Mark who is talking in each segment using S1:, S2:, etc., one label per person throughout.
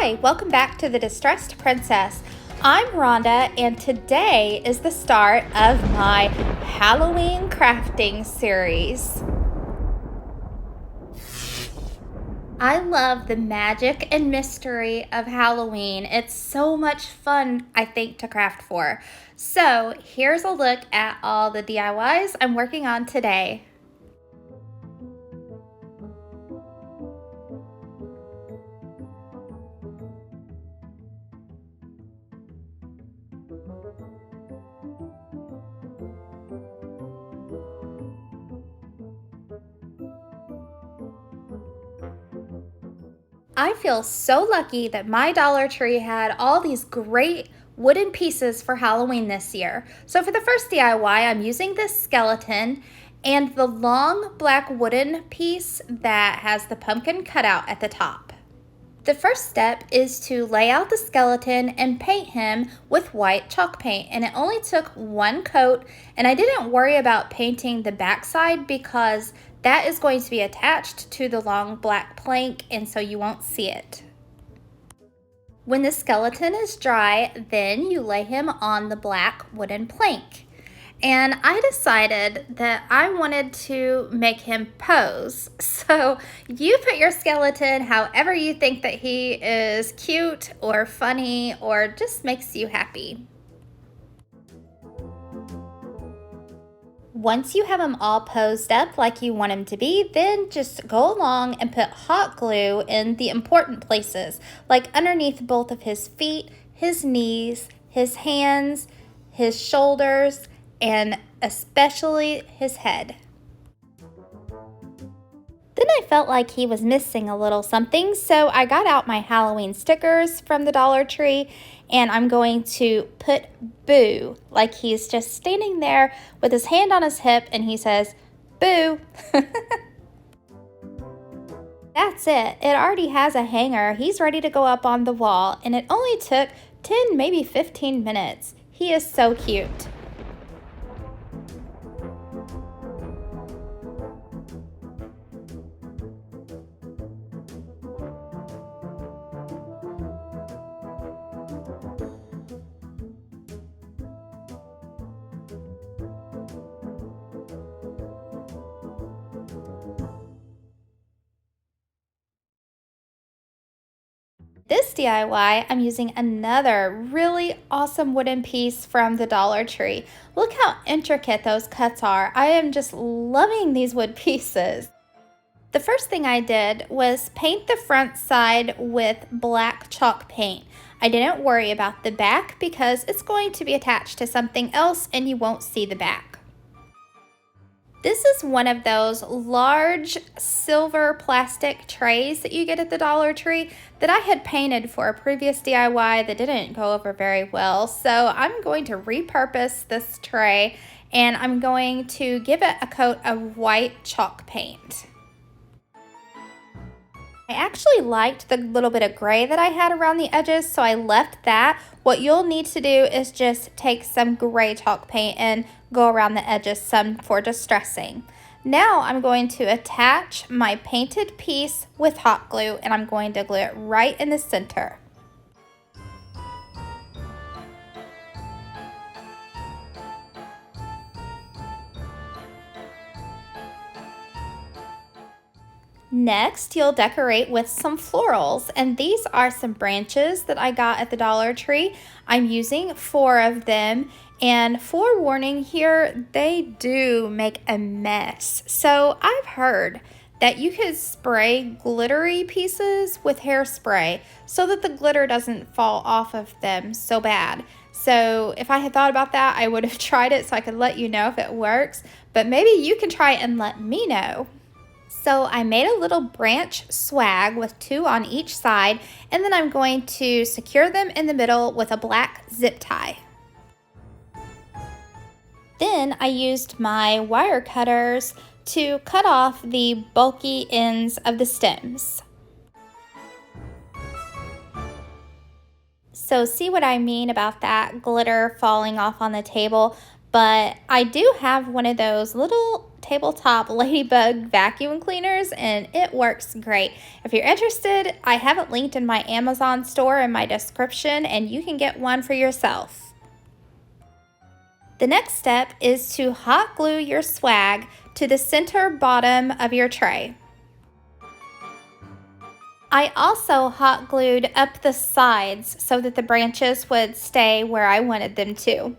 S1: Hi, welcome back to the Distressed Princess. I'm Rhonda, and today is the start of my Halloween crafting series. I love the magic and mystery of Halloween. It's so much fun, I think, to craft for. So here's a look at all the DIYs I'm working on today. I feel so lucky that my Dollar Tree had all these great wooden pieces for Halloween this year. So for the first DIY, I'm using this skeleton and the long black wooden piece that has the pumpkin cutout at the top. The first step is to lay out the skeleton and paint him with white chalk paint, and it only took one coat, and I didn't worry about painting the backside because that is going to be attached to the long black plank, and so you won't see it. When the skeleton is dry, then you lay him on the black wooden plank. And I decided that I wanted to make him pose. So you put your skeleton however you think that he is cute or funny or just makes you happy. Once you have him all posed up like you want him to be, then just go along and put hot glue in the important places, like underneath both of his feet, his knees, his hands, his shoulders, and especially his head. Then I felt like he was missing a little something, so I got out my Halloween stickers from the Dollar Tree, and I'm going to put Boo, like he's just standing there with his hand on his hip, and he says, Boo. That's it. It already has a hanger. He's ready to go up on the wall, and it only took 10, maybe 15 minutes. He is so cute. This DIY, I'm using another really awesome wooden piece from the Dollar Tree. Look how intricate those cuts are. I am just loving these wood pieces. The first thing I did was paint the front side with black chalk paint. I didn't worry about the back because it's going to be attached to something else and you won't see the back. This is one of those large silver plastic trays that you get at the Dollar Tree that I had painted for a previous DIY that didn't go over very well. So I'm going to repurpose this tray and I'm going to give it a coat of white chalk paint. I actually liked the little bit of gray that I had around the edges, so I left that. What you'll need to do is just take some gray chalk paint and go around the edges some for distressing. Now I'm going to attach my painted piece with hot glue, and I'm going to glue it right in the center. Next, you'll decorate with some florals, and these are some branches that I got at the Dollar Tree. I'm using 4 of them, and forewarning here, they do make a mess. So I've heard that you could spray glittery pieces with hairspray so that the glitter doesn't fall off of them so bad. So if I had thought about that, I would have tried it so I could let you know if it works, but maybe you can try it and let me know. So I made a little branch swag with 2 on each side, and then I'm going to secure them in the middle with a black zip tie. Then I used my wire cutters to cut off the bulky ends of the stems. So see what I mean about that glitter falling off on the table? But I do have one of those little tabletop ladybug vacuum cleaners, and it works great. If you're interested, I have it linked in my Amazon store in my description, and you can get one for yourself. The next step is to hot glue your swag to the center bottom of your tray. I also hot glued up the sides so that the branches would stay where I wanted them to.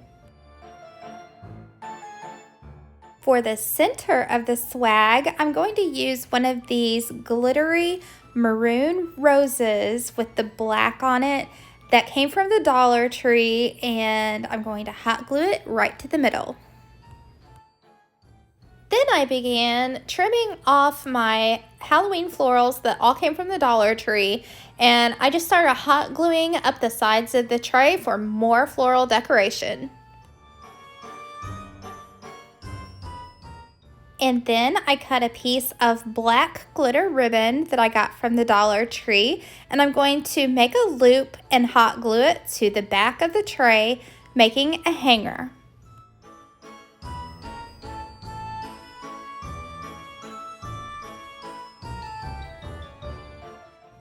S1: For the center of the swag, I'm going to use one of these glittery maroon roses with the black on it that came from the Dollar Tree, and I'm going to hot glue it right to the middle. Then I began trimming off my Halloween florals that all came from the Dollar Tree, and I just started hot gluing up the sides of the tray for more floral decoration. And then I cut a piece of black glitter ribbon that I got from the Dollar Tree, and I'm going to make a loop and hot glue it to the back of the tray, making a hanger.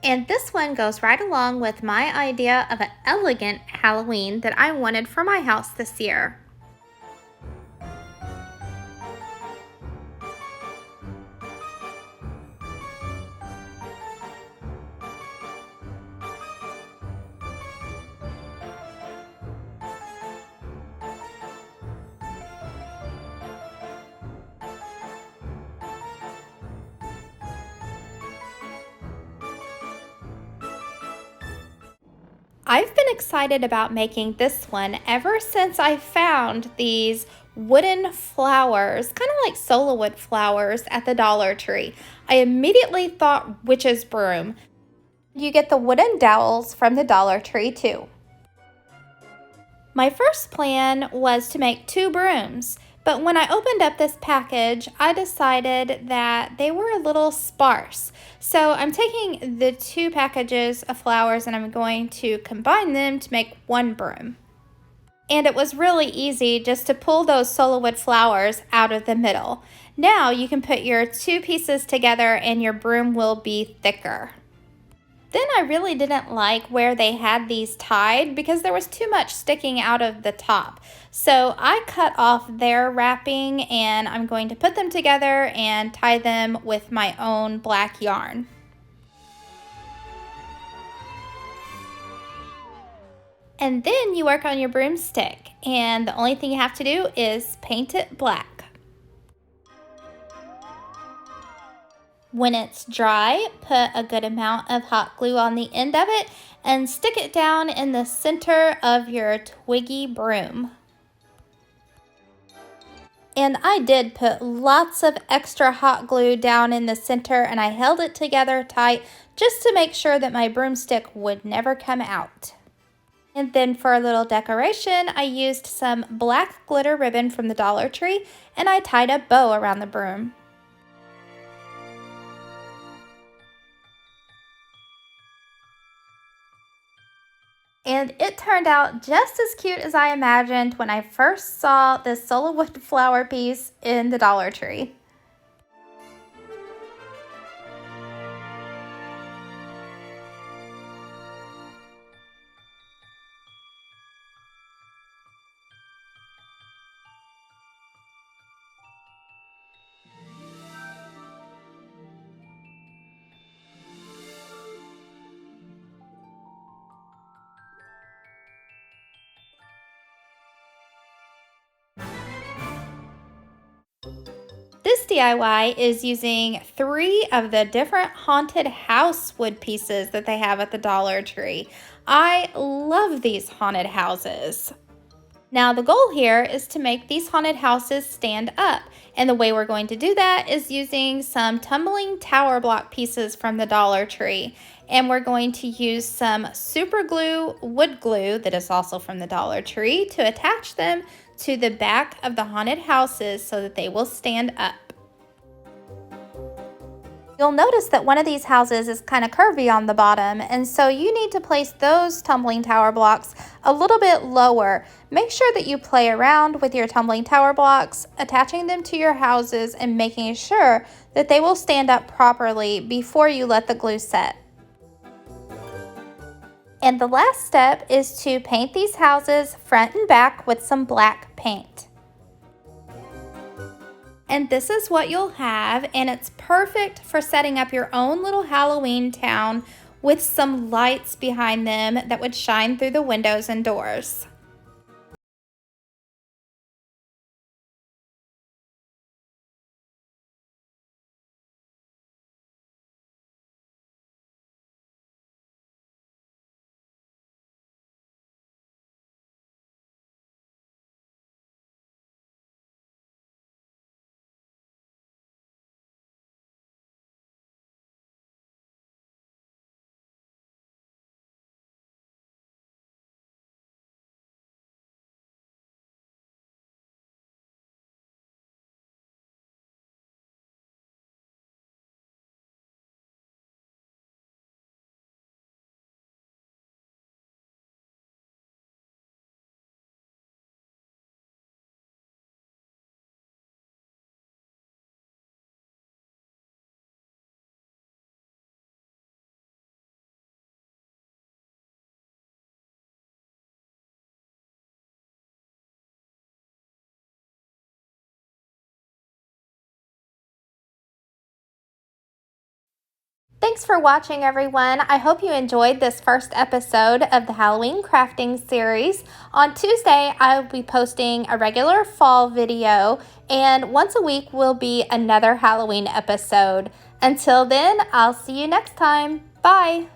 S1: And this one goes right along with my idea of an elegant Halloween that I wanted for my house this year. I've been excited about making this one ever since I found these wooden flowers, kind of like solo wood flowers at the Dollar Tree. I immediately thought witch's broom. You get the wooden dowels from the Dollar Tree too. My first plan was to make 2 brooms, but when I opened up this package, I decided that they were a little sparse. So I'm taking the 2 packages of flowers and I'm going to combine them to make 1 broom. And it was really easy just to pull those solo wood flowers out of the middle. Now you can put your 2 pieces together and your broom will be thicker. Then I really didn't like where they had these tied because there was too much sticking out of the top. So I cut off their wrapping and I'm going to put them together and tie them with my own black yarn. And then you work on your broomstick, and the only thing you have to do is paint it black. When it's dry, put a good amount of hot glue on the end of it and stick it down in the center of your twiggy broom. And I did put lots of extra hot glue down in the center, and I held it together tight just to make sure that my broomstick would never come out. And then for a little decoration, I used some black glitter ribbon from the Dollar Tree, and I tied a bow around the broom. And it turned out just as cute as I imagined when I first saw this solo wood flower piece in the Dollar Tree. This DIY is using 3 of the different haunted house wood pieces that they have at the Dollar Tree. I love these haunted houses. Now the goal here is to make these haunted houses stand up, and the way we're going to do that is using some tumbling tower block pieces from the Dollar Tree, and we're going to use some super glue, wood glue that is also from the Dollar Tree, to attach them to the back of the haunted houses so that they will stand up. You'll notice that one of these houses is kind of curvy on the bottom, and so you need to place those tumbling tower blocks a little bit lower. Make sure that you play around with your tumbling tower blocks, attaching them to your houses and making sure that they will stand up properly before you let the glue set. And the last step is to paint these houses front and back with some black paint. And this is what you'll have, and it's perfect for setting up your own little Halloween town with some lights behind them that would shine through the windows and doors. Thanks for watching, everyone. I hope you enjoyed this first episode of the Halloween crafting series. On Tuesday, I'll be posting a regular fall video, and once a week will be another Halloween episode. Until then, I'll see you next time. Bye.